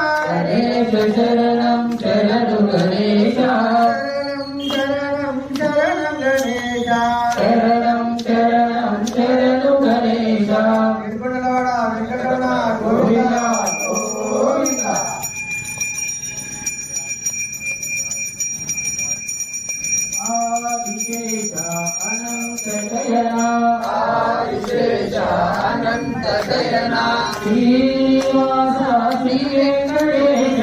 గణేశ శరణం శరణు గణేశ శరణం శరణం గణేశ శరణం శరణం శరణు గణేశ వెంకటరమణ వెంకటరమణ గోవింద గోవింద ఆదిశేష అనంత శయన ఆదిశేష అనంత శయన శ్రీనివాస శ్రీ వెంకటేశ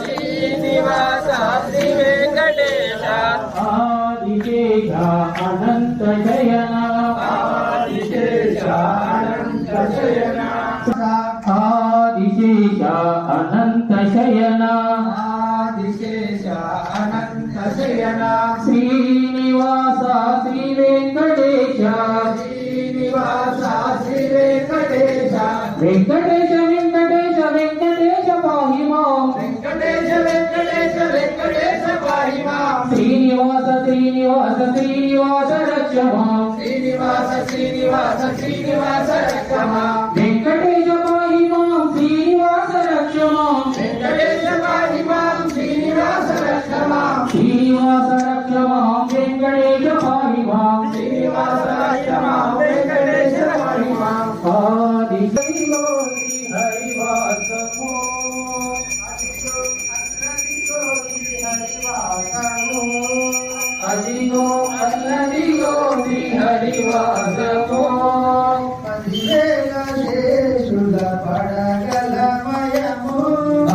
శ్రీనివాస శ్రీ వెంకటేశ ఆదిశేష అనంత శయన ఆదిశేష అనంత శయన ఆదిశేష అనంత శయన ఆదిశేష అనంత శయన శ్రీనివాస శ్రీ వెంకటేశ శ్రీనివాస శ్రీ వెంకటేశ వెంకటేశ వెంకటేశ వెంకటేశ పాహి మాం వెంకటేశ వెంకటేశ వెంకటేశ పాహి మాం శ్రీనివాస శ్రీనివాస శ్రీనివాస రక్ష మాం శ్రీనివాస శ్రీనివాస శ్రీనివాస రక్ష మాం వెంకటేశ పాహి మాం శ్రీనివాస రక్ష మాం వెంకటేశ పాహి మాం శ్రీనివాస రక్ష మాం శ్రీనివాస రక్ష మాం వెంకటేశ పాహి మాం శ్రీనివాస రక్ష మాం వెంకటేశ పాహి మాం ఆది శ్రీలో శ్రీ హరివాసమో అదిగో అల్లదిగో శ్రీ హరివాసమో పదివేల శేషుల పడగలమయము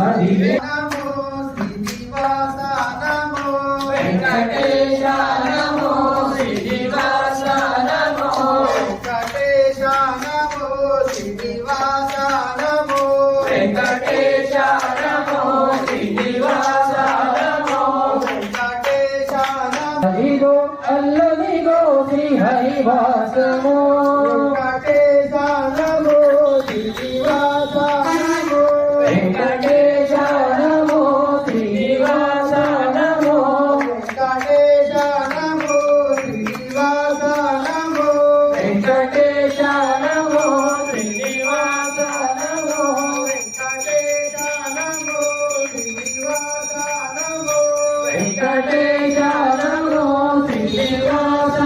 అదివే నమో శ్రీనివాస నమో వెంకటేశ నమో శ్రీనివాస నమో వెంకటేశ నమో శ్రీనివాస నమో వెంకటేశ నమో శ్రీనివాస నమో వెంకటేశ నమో అదిగో అల్లదిగో శ్రీ హరివాసమో వెంకటేశ నమో శ్రీనివాస నమో వెంకటేశ నమో శ్రీనివాస నమో వెంకటేశ నమో శ్రీనివాస నమో వెంకటేశ నమో శ్రీనివాస నమో వెంకటేశ నమో శ్రీనివాస నమో వెంకటేశ నమో శ్రీనివాస